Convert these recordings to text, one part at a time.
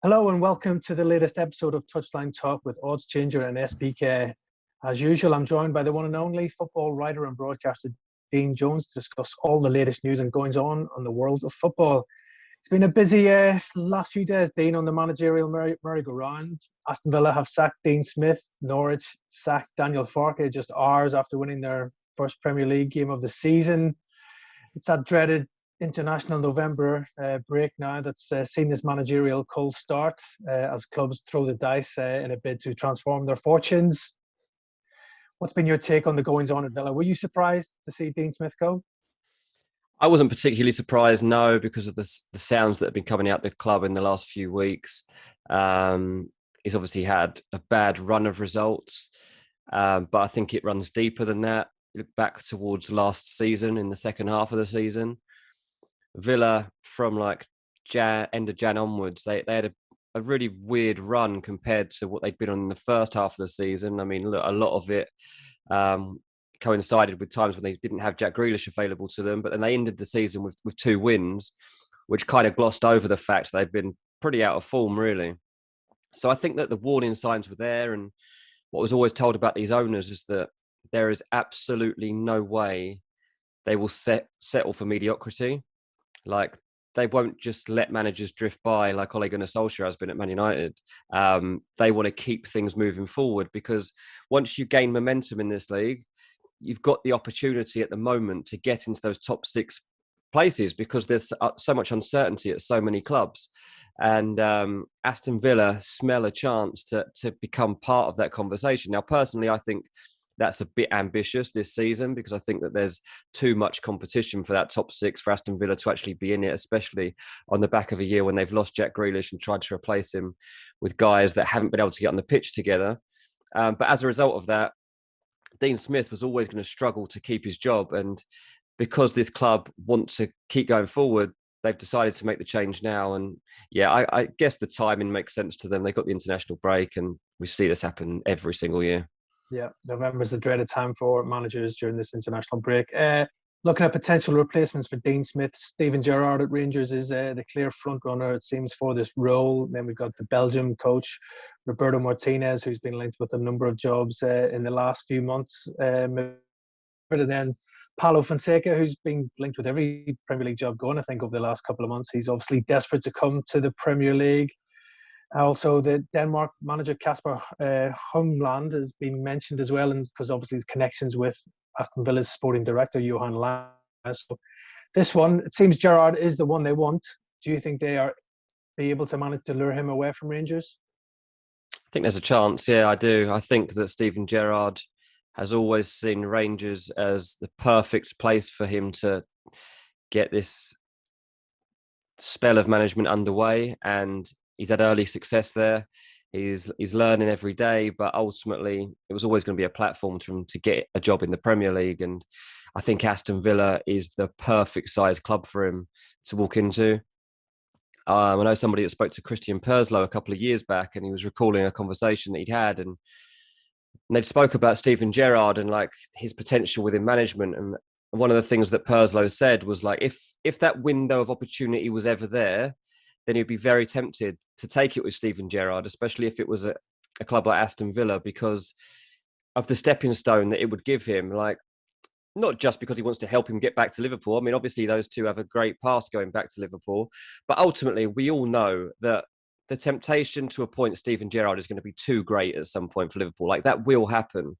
Hello and welcome to the latest episode of Touchline Talk with Odds Changer and SPK. As usual, I'm joined by the one and only football writer and broadcaster Dean Jones to discuss all the latest news and goings on the world of football. It's been a busy last few days, Dean, on the managerial merry-go-round. Aston Villa have sacked Dean Smith. Norwich sacked Daniel Farke just hours after winning their first Premier League game of the season. It's that dreaded international November break now that's seen this managerial cold start as clubs throw the dice in a bid to transform their fortunes. What's been your take on the goings on at Villa? Were you surprised to see Dean Smith go? I wasn't particularly surprised, no, because of the sounds that have been coming out the club in the last few weeks. He's obviously had a bad run of results, but I think it runs deeper than that. Look back towards last season, in the second half of the season, Villa from like end of Jan onwards, they had a really weird run compared to what they'd been on in the first half of the season. I mean, look, a lot of it coincided with times when they didn't have Jack Grealish available to them, but then they ended the season with 2 wins, which kind of glossed over the fact they've been pretty out of form, really. So I think that the warning signs were there, and what was always told about these owners is that there is absolutely no way they will settle for mediocrity. Like, they won't just let managers drift by like Ole Gunnar Solskjær has been at Man United. They want to keep things moving forward, because once you gain momentum in this league, you've got the opportunity at the moment to get into those top 6 places, because there's so much uncertainty at so many clubs. And Aston Villa smell a chance to become part of that conversation. Now, personally, I think that's a bit ambitious this season, because I think that there's too much competition for that top 6 for Aston Villa to actually be in it, especially on the back of a year when they've lost Jack Grealish and tried to replace him with guys that haven't been able to get on the pitch together. But as a result of that, Dean Smith was always going to struggle to keep his job. And because this club want to keep going forward, they've decided to make the change now. And yeah, I guess the timing makes sense to them. They've got the international break, and we see this happen every single year. Yeah, November is a dreaded time for managers during this international break. Looking at potential replacements for Dean Smith, Steven Gerrard at Rangers is the clear front runner, it seems, for this role. Then we've got the Belgium coach, Roberto Martinez, who's been linked with a number of jobs in the last few months. And then Paulo Fonseca, who's been linked with every Premier League job going, I think, over the last couple of months. He's obviously desperate to come to the Premier League. Also, the Denmark manager Kasper Humland has been mentioned as well, and because obviously his connections with Aston Villa's sporting director Johan Lange. So this one, it seems Gerrard is the one they want. Do you think they are be able to manage to lure him away from Rangers? I think there's a chance. Yeah, I do. I think that Steven Gerrard has always seen Rangers as the perfect place for him to get this spell of management underway, and he's had early success there. He's learning every day, but ultimately it was always going to be a platform for him to get a job in the Premier League. And I think Aston Villa is the perfect size club for him to walk into. I know somebody that spoke to Christian Perslow a couple of years back, and he was recalling a conversation that he'd had, and they spoke about Steven Gerrard and like his potential within management. And one of the things that Perslow said was like, if that window of opportunity was ever there, then he'd be very tempted to take it with Steven Gerrard, especially if it was a club like Aston Villa, because of the stepping stone that it would give him. Like, not just because he wants to help him get back to Liverpool. I mean, obviously those two have a great past going back to Liverpool, but ultimately we all know that the temptation to appoint Steven Gerrard is going to be too great at some point for Liverpool. Like, that will happen.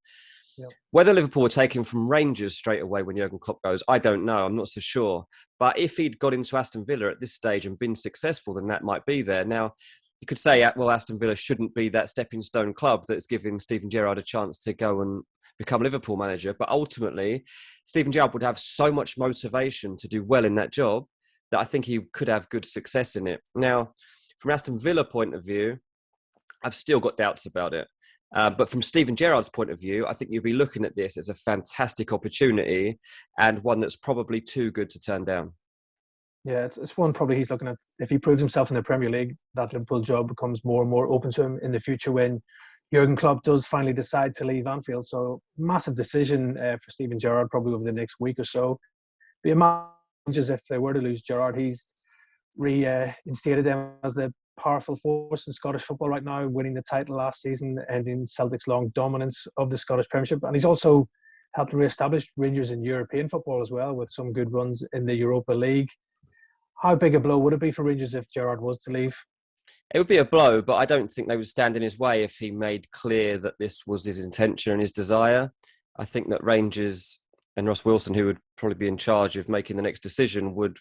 Yep. Whether Liverpool will take him from Rangers straight away when Jurgen Klopp goes, I don't know. I'm not so sure. But if he'd got into Aston Villa at this stage and been successful, then that might be there. Now, you could say, well, Aston Villa shouldn't be that stepping stone club that's giving Steven Gerrard a chance to go and become Liverpool manager. But ultimately, Steven Gerrard would have so much motivation to do well in that job that I think he could have good success in it. Now, from Aston Villa point of view, I've still got doubts about it. But from Steven Gerrard's point of view, I think you'll be looking at this as a fantastic opportunity, and one that's probably too good to turn down. Yeah, it's one probably he's looking at. If he proves himself in the Premier League, that Liverpool job becomes more and more open to him in the future when Jurgen Klopp does finally decide to leave Anfield. So massive decision for Steven Gerrard probably over the next week or so. Be a massive if they were to lose Gerrard. He's reinstated them as the powerful force in Scottish football right now, winning the title last season, ending Celtic's long dominance of the Scottish Premiership. And he's also helped re-establish Rangers in European football as well, with some good runs in the Europa League. How big a blow would it be for Rangers if Gerrard was to leave? It would be a blow, but I don't think they would stand in his way if he made clear that this was his intention and his desire. I think that Rangers and Ross Wilson, who would probably be in charge of making the next decision, would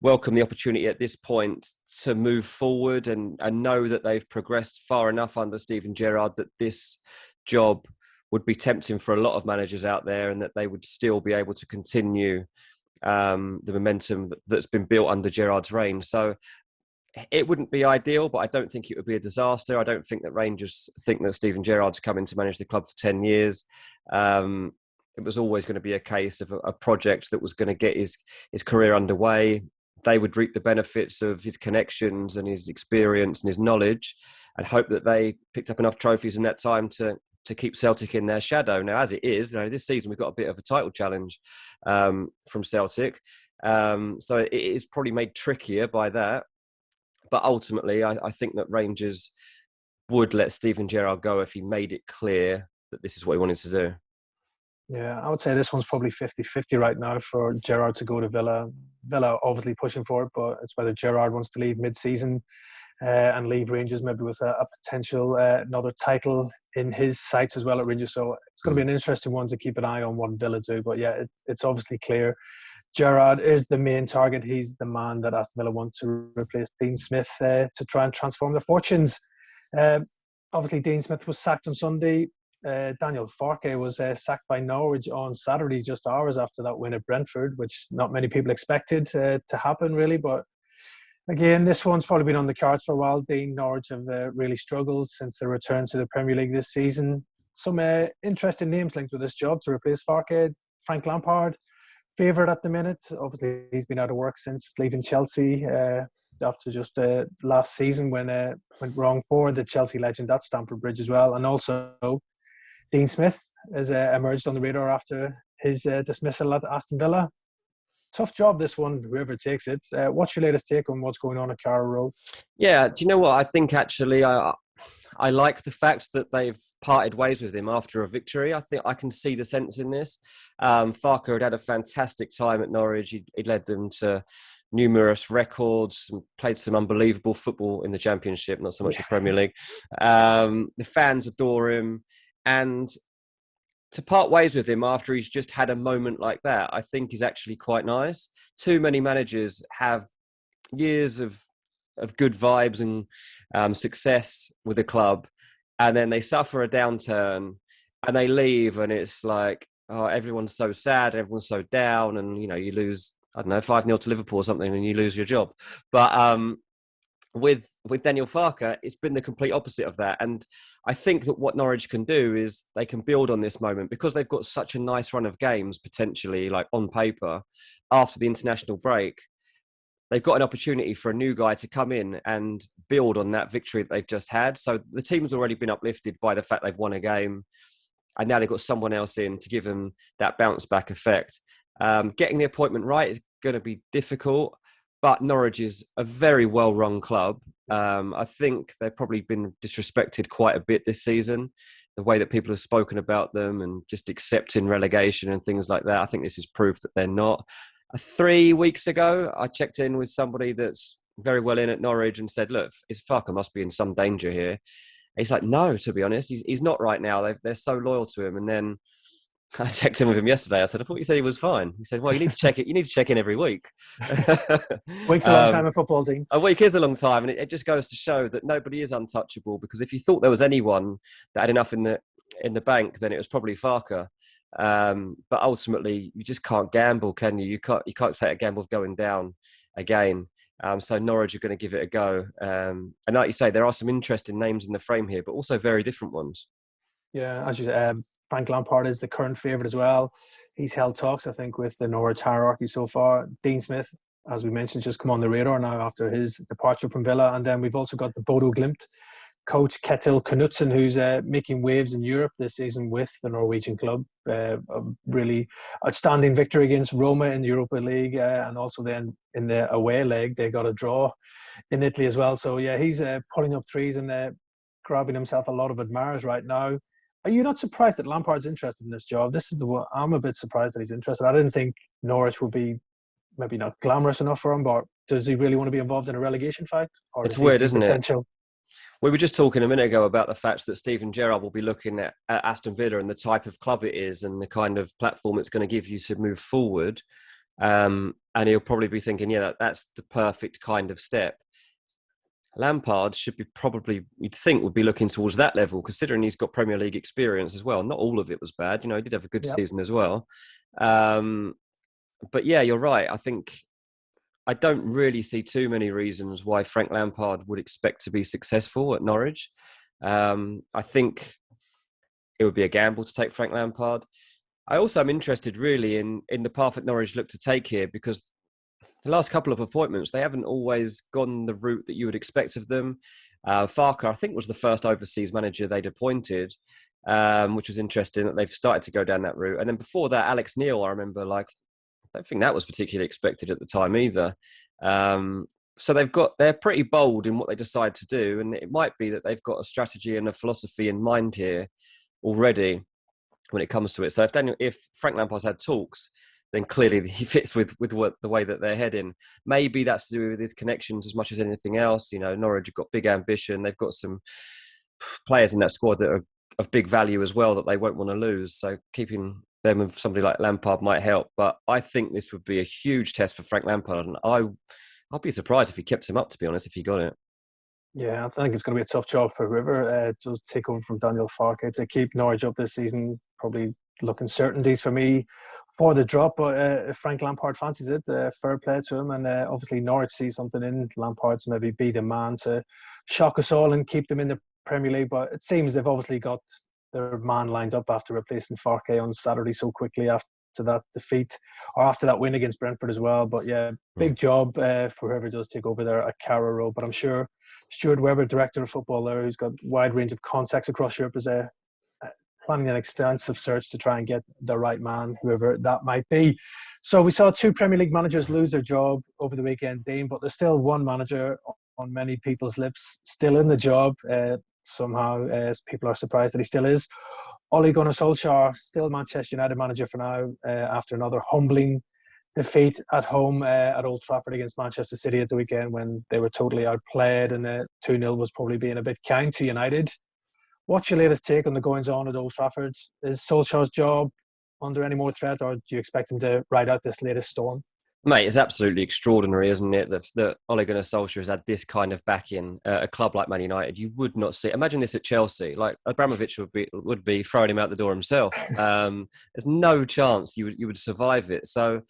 welcome the opportunity at this point to move forward and know that they've progressed far enough under Steven Gerrard that this job would be tempting for a lot of managers out there, and that they would still be able to continue the momentum that's been built under Gerrard's reign. So it wouldn't be ideal, but I don't think it would be a disaster. I don't think that Rangers think that Steven Gerrard's come in to manage the club for 10 years. It was always going to be a case of a project that was going to get his career underway. They would reap the benefits of his connections and his experience and his knowledge, and hope that they picked up enough trophies in that time to keep Celtic in their shadow. Now, as it is, this season we've got a bit of a title challenge from Celtic. So it is probably made trickier by that. But ultimately, I think that Rangers would let Steven Gerrard go if he made it clear that this is what he wanted to do. Yeah, I would say this one's probably 50-50 right now for Gerrard to go to Villa. Villa obviously pushing for it, but it's whether Gerrard wants to leave mid-season and leave Rangers maybe with a potential another title in his sights as well at Rangers. So it's going to be an interesting one to keep an eye on what Villa do. But yeah, it's obviously clear Gerrard is the main target. He's the man that Aston Villa want to replace Dean Smith to try and transform their fortunes. Obviously, Dean Smith was sacked on Sunday. Daniel Farke was sacked by Norwich on Saturday, just hours after that win at Brentford, which not many people expected to happen, really. But again, this one's probably been on the cards for a while. Norwich have really struggled since their return to the Premier League this season. Some interesting names linked with this job to replace Farke. Frank Lampard, favourite at the minute. Obviously, he's been out of work since leaving Chelsea after just last season when went wrong for the Chelsea legend at Stamford Bridge as well. And also, Dean Smith has emerged on the radar after his dismissal at Aston Villa. Tough job, this one, whoever takes it. What's your latest take on what's going on at Carrow Road? Yeah, do you know what? I think actually I like the fact that they've parted ways with him after a victory. I think I can see the sense in this. Farke had a fantastic time at Norwich. He led them to numerous records and played some unbelievable football in the Championship, not so much the Premier League. The fans adore him. And to part ways with him after he's just had a moment like that, I think is actually quite nice. Too many managers have years of good vibes and success with the club, and then they suffer a downturn and they leave, and it's like, oh, everyone's so sad, everyone's so down, and you lose, I don't know, 5-0 to Liverpool or something, and you lose your job. But with Daniel Farke, it's been the complete opposite of that. And I think that what Norwich can do is they can build on this moment, because they've got such a nice run of games, potentially, like on paper, after the international break. They've got an opportunity for a new guy to come in and build on that victory that they've just had. So the team's already been uplifted by the fact they've won a game, and now they've got someone else in to give them that bounce back effect. Getting the appointment right is going to be difficult, but Norwich is a very well-run club. I think they've probably been disrespected quite a bit this season, the way that people have spoken about them and just accepting relegation and things like that. I think this is proof that they're not. 3 weeks ago, I checked in with somebody that's very well in at Norwich and said, look, Farke must be in some danger here. And he's like, no, to be honest, he's not right now. They're so loyal to him. And then I checked in with him yesterday. I said, I thought you said he was fine. He said, well, you need to check it. You need to check in every week. Week's a long time in football, Dean. A week is a long time. And it just goes to show that nobody is untouchable, because if you thought there was anyone that had enough in the bank, then it was probably Farke. But ultimately, you just can't gamble, can you? You can't take a gamble of going down again. So Norwich are going to give it a go. And like you say, there are some interesting names in the frame here, but also very different ones. Yeah, as you said, Frank Lampard is the current favourite as well. He's held talks, I think, with the Norwich hierarchy so far. Dean Smith, as we mentioned, just come on the radar now after his departure from Villa. And then we've also got the Bodo Glimt coach Ketil Knutsen, who's making waves in Europe this season with the Norwegian club. A really outstanding victory against Roma in the Europa League, and also then in the away leg they got a draw in Italy as well. So yeah, he's pulling up trees and grabbing himself a lot of admirers right now. Are you not surprised that Lampard's interested in this job? This is the one I'm a bit surprised that he's interested. I didn't think Norwich would be maybe not glamorous enough for him, but does he really want to be involved in a relegation fight? Or It's weird, isn't potential? it? We were just talking a minute ago about the fact that Steven Gerrard will be looking at Aston Villa and the type of club it is and the kind of platform it's going to give you to move forward. And he'll probably be thinking, yeah, that's the perfect kind of step. Lampard should be probably, you'd think, would be looking towards that level, considering he's got Premier League experience as well. Not all of it was bad. He did have a good season as well. But yeah, you're right. I don't really see too many reasons why Frank Lampard would expect to be successful at Norwich. I think it would be a gamble to take Frank Lampard. I also am interested really in the path that Norwich look to take here, because the last couple of appointments, they haven't always gone the route that you would expect of them. Farke, I think, was the first overseas manager they'd appointed, which was interesting that they've started to go down that route. And then before that, Alex Neil, I remember, I don't think that was particularly expected at the time either. So they're pretty bold in what they decide to do. And it might be that they've got a strategy and a philosophy in mind here already when it comes to it. So if Frank Lampard's had talks, then clearly he fits with the way that they're heading. Maybe that's to do with his connections as much as anything else. Norwich have got big ambition. They've got some players in that squad that are of big value as well that they won't want to lose. So keeping them with somebody like Lampard might help. But I think this would be a huge test for Frank Lampard. And I'll be surprised if he kept him up, to be honest, if he got it. Yeah, I think it's going to be a tough job for whoever does take over from Daniel Farke to keep Norwich up this season. Probably looking certainties for me for the drop, but if Frank Lampard fancies it, fair play to him. And obviously Norwich see something in Lampard to maybe be the man to shock us all and keep them in the Premier League. But it seems they've obviously got their man lined up after replacing Farke on Saturday so quickly after that defeat, or after that win against Brentford as well. But yeah, big job for whoever does take over there at Carrow Road. But I'm sure Stuart Webber, director of football there, who's got a wide range of contacts across Europe, is planning an extensive search to try and get the right man, whoever that might be. So we saw 2 Premier League managers lose their job over the weekend, Dean, but there's still one manager on many people's lips still in the job. Somehow people are surprised that he still is. Ole Gunnar Solskjær, still Manchester United manager for now, after another humbling defeat at home at Old Trafford against Manchester City at the weekend, when they were totally outplayed, and 2-0 was probably being a bit kind to United. What's your latest take on the goings-on at Old Trafford? Is Solskjaer's job under any more threat, or do you expect him to ride out this latest storm? Mate, it's absolutely extraordinary, isn't it, that Ole Gunnar Solskjær has had this kind of backing at a club like Man United. You would not see. Imagine this at Chelsea. Like Abramovich would be throwing him out the door himself. There's no chance you would survive it. So,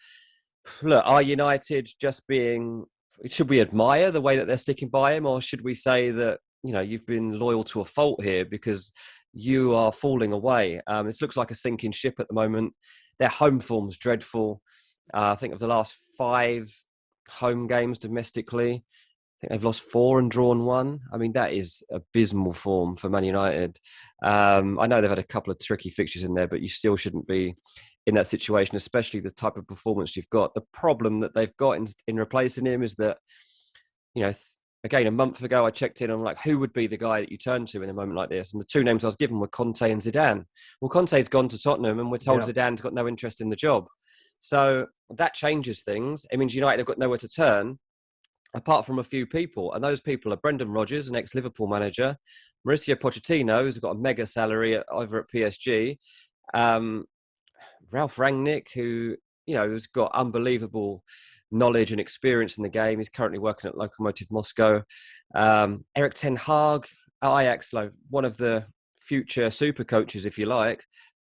look, are United just being? Should we admire the way that they're sticking by him, or should we say that you've been loyal to a fault here because you are falling away? This looks like a sinking ship at the moment. Their home form's dreadful. I think of the last 5 home games domestically, I think they've lost 4 and drawn 1. I mean, that is abysmal form for Man United. I know they've had a couple of tricky fixtures in there, but you still shouldn't be in that situation, especially the type of performance you've got. The problem that they've got in replacing him is that, again, a month ago, I checked in on who would be the guy that you turn to in a moment like this. And the 2 names I was given were Conte and Zidane. Well, Conte's gone to Tottenham and we're told Zidane's got no interest in the job. So that changes things. It means United have got nowhere to turn apart from a few people. And those people are Brendan Rodgers, an ex-Liverpool manager, Mauricio Pochettino, who's got a mega salary over at PSG, Ralph Rangnick, who, has got unbelievable knowledge and experience in the game. He's currently working at Lokomotiv Moscow. Erik ten Hag at Ajax, one of the future super coaches, if you like.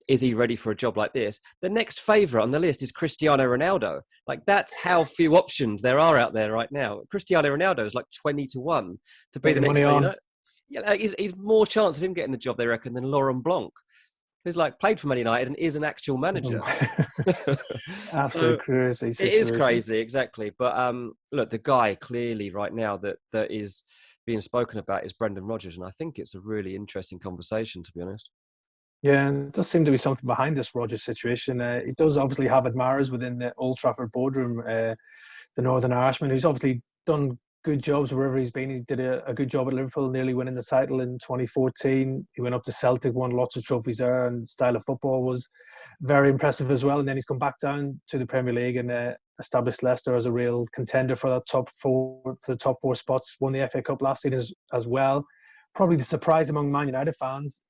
Is he ready for a job like this? The next favourite on the list is Cristiano Ronaldo. That's how few options there are out there right now. Cristiano Ronaldo is 20-1 to be the next Man United. Yeah, he's more chance of him getting the job, they reckon, than Laurent Blanc, who's played for Man United and is an actual manager. Absolutely crazy situation. It is crazy, exactly. But look, the guy clearly right now that is being spoken about is Brendan Rodgers, and I think it's a really interesting conversation, to be honest. Yeah, and it does seem to be something behind this Rodgers situation. He does obviously have admirers within the Old Trafford boardroom. The Northern Irishman, who's obviously done good jobs wherever he's been. He did a good job at Liverpool, nearly winning the title in 2014. He went up to Celtic, won lots of trophies there, and style of football was very impressive as well. And then he's come back down to the Premier League and established Leicester as a real contender for that top four spots. Won the FA Cup last season as well. Probably the surprise among Man United fans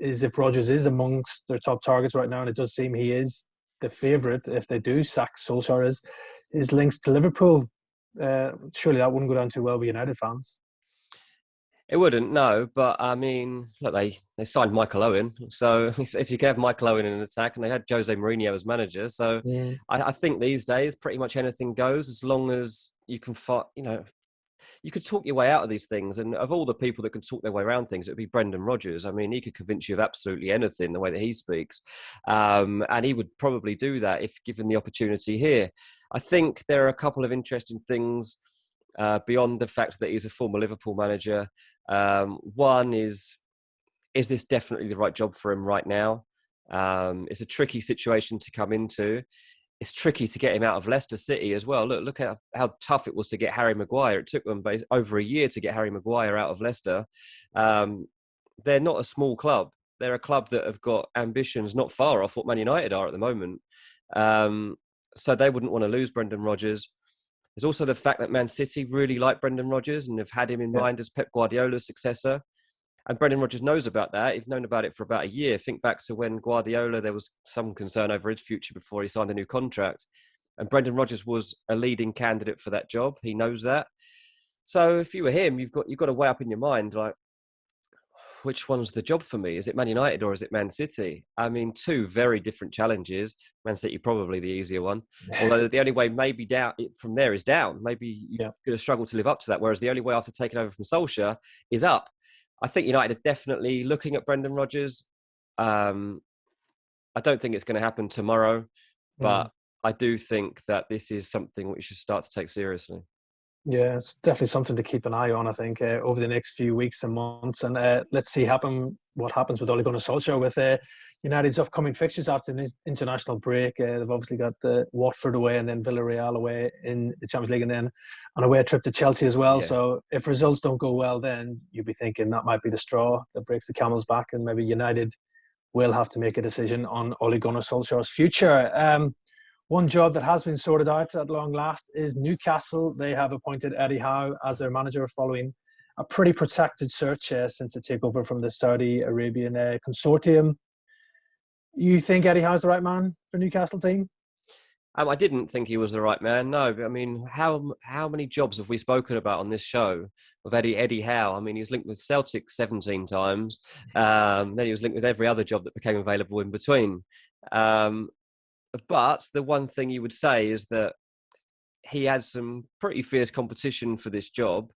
is if Rodgers is amongst their top targets right now, and it does seem he is the favourite if they do sack Solskjær, his links to Liverpool. Surely that wouldn't go down too well with United fans. It wouldn't, no. But I mean, look, they signed Michael Owen, so if you can have Michael Owen in an attack, and they had Jose Mourinho as manager, so I think these days pretty much anything goes as long as you can fight. You could talk your way out of these things, and of all the people that can talk their way around things, it would be Brendan Rodgers. I mean, he could convince you of absolutely anything the way that he speaks, and he would probably do that if given the opportunity here. I think there are a couple of interesting things beyond the fact that he's a former Liverpool manager. One is this definitely the right job for him right now? It's a tricky situation to come into. It's tricky to get him out of Leicester City as well. Look at how tough it was to get Harry Maguire. It took them over a year to get Harry Maguire out of Leicester. They're not a small club. They're a club that have got ambitions not far off what Man United are at the moment. So they wouldn't want to lose Brendan Rodgers. There's also the fact that Man City really like Brendan Rodgers and have had him in mind as Pep Guardiola's successor. And Brendan Rodgers knows about that. He's known about it for about a year. Think back to when Guardiola, there was some concern over his future before he signed a new contract. And Brendan Rodgers was a leading candidate for that job. He knows that. So if you were him, you've got to weigh up in your mind, like, which one's the job for me? Is it Man United or is it Man City? I mean, two very different challenges. Man City probably the easier one. Although the only way maybe down from there is down. Maybe you're going to struggle to live up to that. Whereas the only way after taking over from Solskjær is up. I think United are definitely looking at Brendan Rodgers. I don't think it's going to happen tomorrow, but I do think that this is something we should start to take seriously. Yeah, it's definitely something to keep an eye on, I think, over the next few weeks and months. And let's see what happens with Ole Gunnar Solskjær with United's upcoming fixtures after the international break. They've obviously got Watford away and then Villarreal away in the Champions League and then an away trip to Chelsea as well. Yeah. So if results don't go well, then you'd be thinking that might be the straw that breaks the camel's back, and maybe United will have to make a decision on Ole Gunnar Solskjær's future. One job that has been sorted out at long last is Newcastle. They have appointed Eddie Howe as their manager following a pretty protracted search since the takeover from the Saudi Arabian consortium. You think Eddie Howe's the right man for Newcastle team? I didn't think he was the right man, no. But I mean, how many jobs have we spoken about on this show of Eddie Howe? I mean, he was linked with Celtic 17 times. Then he was linked with every other job that became available in between. But the one thing you would say is that he had some pretty fierce competition for this job,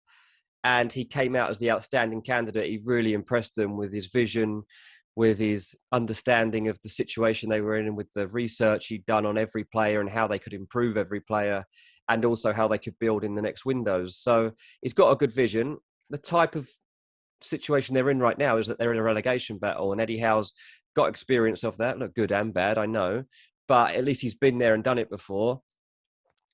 and he came out as the outstanding candidate. He really impressed them with his vision, with his understanding of the situation they were in, and with the research he'd done on every player and how they could improve every player, and also how they could build in the next windows. So he's got a good vision. The type of situation they're in right now is that they're in a relegation battle, and Eddie Howe's got experience of that. Look, good and bad, I know. But at least he's been there and done it before.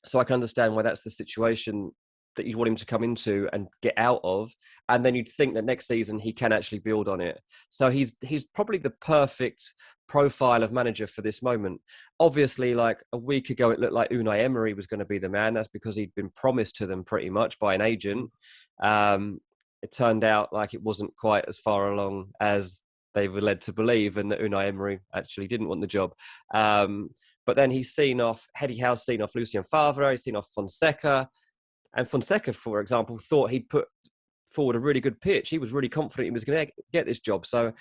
So I can understand why that's the situation that you'd want him to come into and get out of. And then you'd think that next season he can actually build on it. So he's probably the perfect profile of manager for this moment. Obviously, like a week ago, it looked like Unai Emery was going to be the man. That's because he'd been promised to them pretty much by an agent. It turned out like it wasn't quite as far along as they were led to believe, and that Unai Emery actually didn't want the job. But then Eddie Howe's seen off Lucien Favre, he's seen off Fonseca. And Fonseca, for example, thought he'd put forward a really good pitch. He was really confident he was going to get this job. So,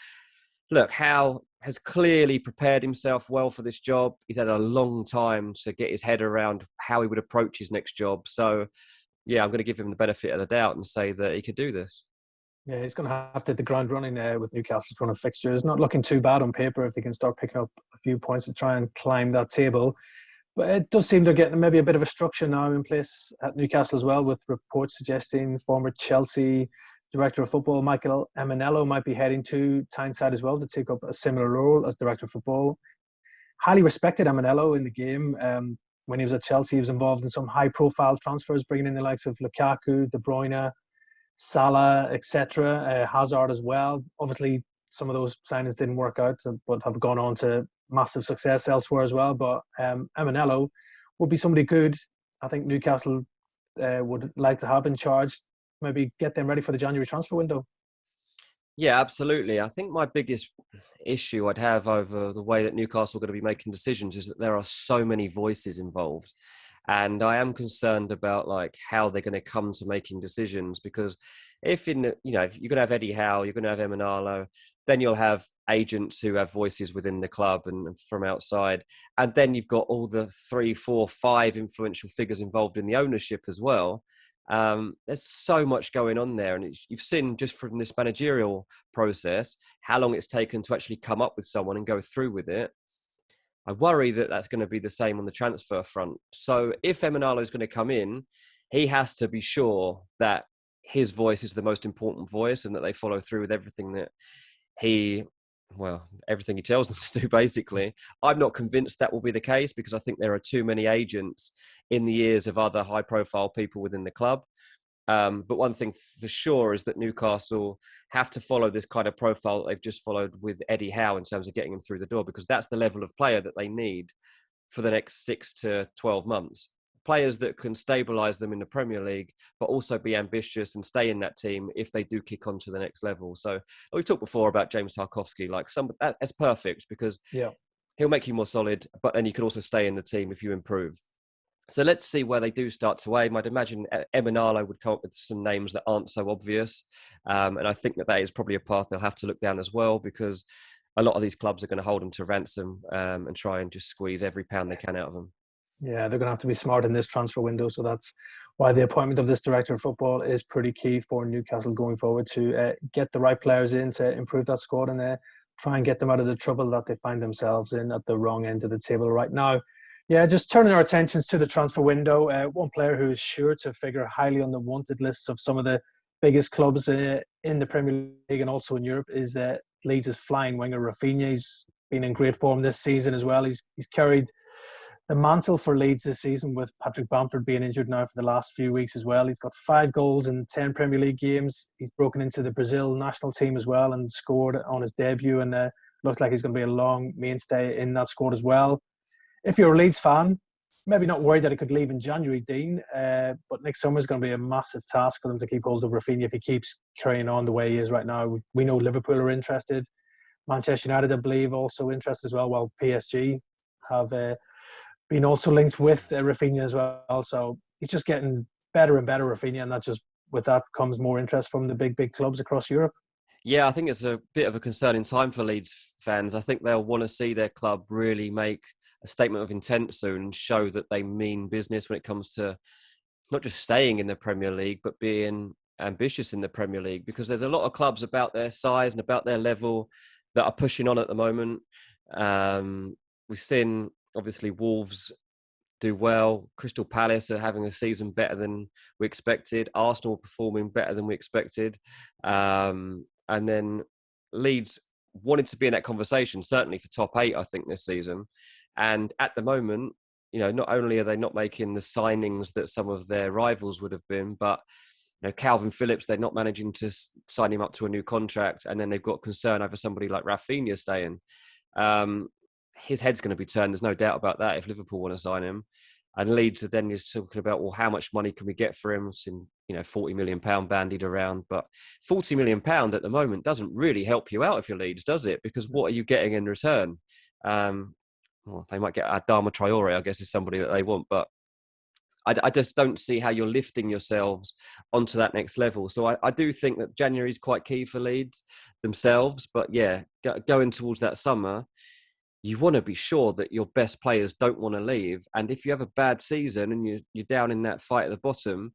look, Howe has clearly prepared himself well for this job. He's had a long time to get his head around how he would approach his next job. So, yeah, I'm going to give him the benefit of the doubt and say that he could do this. Yeah, he's going to have to hit the ground running with Newcastle's run of fixtures. Not looking too bad on paper if they can start picking up a few points to try and climb that table. But it does seem they're getting maybe a bit of a structure now in place at Newcastle as well, with reports suggesting former Chelsea Director of Football Michael Emenello might be heading to Tyneside as well to take up a similar role as Director of Football. Highly respected Emenello in the game. When he was at Chelsea, he was involved in some high-profile transfers, bringing in the likes of Lukaku, De Bruyne, Salah, etc., Hazard as well. Obviously, some of those signings didn't work out, but have gone on to massive success elsewhere as well. But Emenello would be somebody good. I think Newcastle would like to have in charge, maybe get them ready for the January transfer window. Yeah, absolutely. I think my biggest issue I'd have over the way that Newcastle are going to be making decisions is that there are so many voices involved. And I am concerned about like how they're going to come to making decisions, because if if you're going to have Eddie Howe, you're going to have Emenalo, then you'll have agents who have voices within the club and from outside. And then you've got all the 3, 4, 5 influential figures involved in the ownership as well. There's so much going on there, and you've seen just from this managerial process how long it's taken to actually come up with someone and go through with it. I worry that that's going to be the same on the transfer front. So if Emenalo is going to come in, he has to be sure that his voice is the most important voice and that they follow through with everything that everything he tells them to do, basically. I'm not convinced that will be the case, because I think there are too many agents in the ears of other high-profile people within the club. But one thing for sure is that Newcastle have to follow this kind of profile that they've just followed with Eddie Howe in terms of getting him through the door, because that's the level of player that they need for the next 6 to 12 months. Players that can stabilise them in the Premier League, but also be ambitious and stay in that team if they do kick on to the next level. So we've talked before about James Tarkowski, that's perfect, because he'll make you more solid, but then you can also stay in the team if you improve. So let's see where they do start to aim. I'd imagine Emenalo would come up with some names that aren't so obvious. And I think that is probably a path they'll have to look down as well, because a lot of these clubs are going to hold them to ransom and try and just squeeze every pound they can out of them. Yeah, they're going to have to be smart in this transfer window. So that's why the appointment of this director of football is pretty key for Newcastle going forward, to get the right players in to improve that squad and try and get them out of the trouble that they find themselves in at the wrong end of the table right now. Yeah, just turning our attentions to the transfer window. One player who is sure to figure highly on the wanted lists of some of the biggest clubs in the Premier League and also in Europe is Leeds' flying winger Raphinha. He's been in great form this season as well. He's carried the mantle for Leeds this season, with Patrick Bamford being injured now for the last few weeks as well. He's got 5 goals in 10 Premier League games. He's broken into the Brazil national team as well and scored on his debut, and looks like he's going to be a long mainstay in that squad as well. If you're a Leeds fan, maybe not worried that he could leave in January, Dean, but next summer is going to be a massive task for them to keep hold of Raphinha if he keeps carrying on the way he is right now. We know Liverpool are interested. Manchester United, I believe, also interested as well, while PSG have been also linked with Raphinha as well. So he's just getting better and better, Raphinha, and that just, with that comes more interest from the big clubs across Europe. Yeah, I think it's a bit of a concerning time for Leeds fans. I think they'll want to see their club really make a statement of intent soon and show that they mean business when it comes to not just staying in the Premier League, but being ambitious in the Premier League, because there's a lot of clubs about their size and about their level that are pushing on at the moment. We've seen, obviously, Wolves do well. Crystal Palace are having a season better than we expected. Arsenal performing better than we expected. And then Leeds wanted to be in that conversation, certainly for top 8, I think, this season. And at the moment, not only are they not making the signings that some of their rivals would have been, but Calvin Phillips, they're not managing to sign him up to a new contract. And then they've got concern over somebody like Raphinha staying. His head's going to be turned. There's no doubt about that if Liverpool want to sign him. And Leeds are then just talking about, well, how much money can we get for him? It's in, £40 million bandied around. But £40 million at the moment doesn't really help you out if you're Leeds, does it? Because what are you getting in return? Well, they might get Adama Traore, I guess, is somebody that they want. But I just don't see how you're lifting yourselves onto that next level. So I do think that January is quite key for Leeds themselves. But yeah, going towards that summer, you want to be sure that your best players don't want to leave. And if you have a bad season and you're down in that fight at the bottom,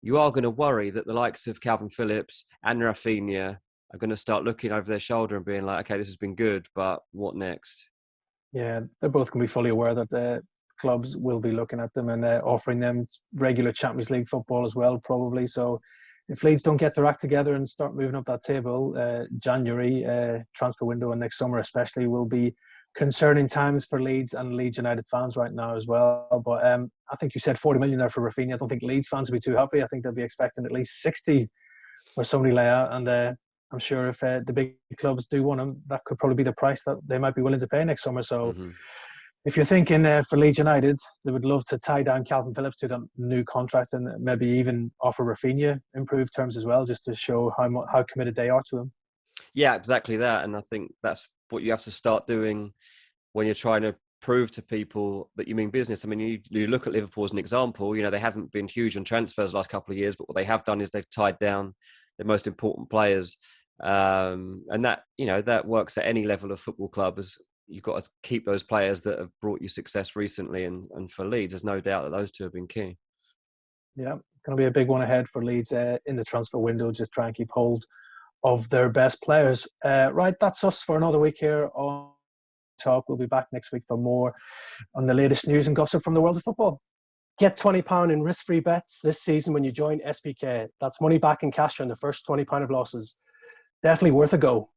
you are going to worry that the likes of Calvin Phillips and Raphinha are going to start looking over their shoulder and being like, okay, this has been good, but what next? Yeah, they're both going to be fully aware that the clubs will be looking at them and offering them regular Champions League football as well, probably. So if Leeds don't get their act together and start moving up that table, January transfer window and next summer especially will be concerning times for Leeds and Leeds United fans right now as well. But I think you said 40 million there for Raphinha. I don't think Leeds fans will be too happy. I think they'll be expecting at least 60 or somebody lay out. And I'm sure if the big clubs do want him, that could probably be the price that they might be willing to pay next summer. So if you're thinking for Leeds United, they would love to tie down Calvin Phillips to the new contract and maybe even offer Raphinha improved terms as well, just to show how committed they are to him. Yeah, exactly that. And I think that's what you have to start doing when you're trying to prove to people that you mean business. I mean, you look at Liverpool as an example. You know, they haven't been huge on transfers the last couple of years, but what they have done is they've tied down the most important players. And that, you know, that works at any level of football club. As you've got to keep those players that have brought you success recently. And for Leeds, there's no doubt that those two have been key. Yeah, going to be a big one ahead for Leeds in the transfer window. Just try and keep hold of their best players. Right, that's us for another week here on Talk. We'll be back next week for more on the latest news and gossip from the world of football. Get £20 in risk-free bets this season when you join SBK. That's money back in cash on the first £20 of losses. Definitely worth a go.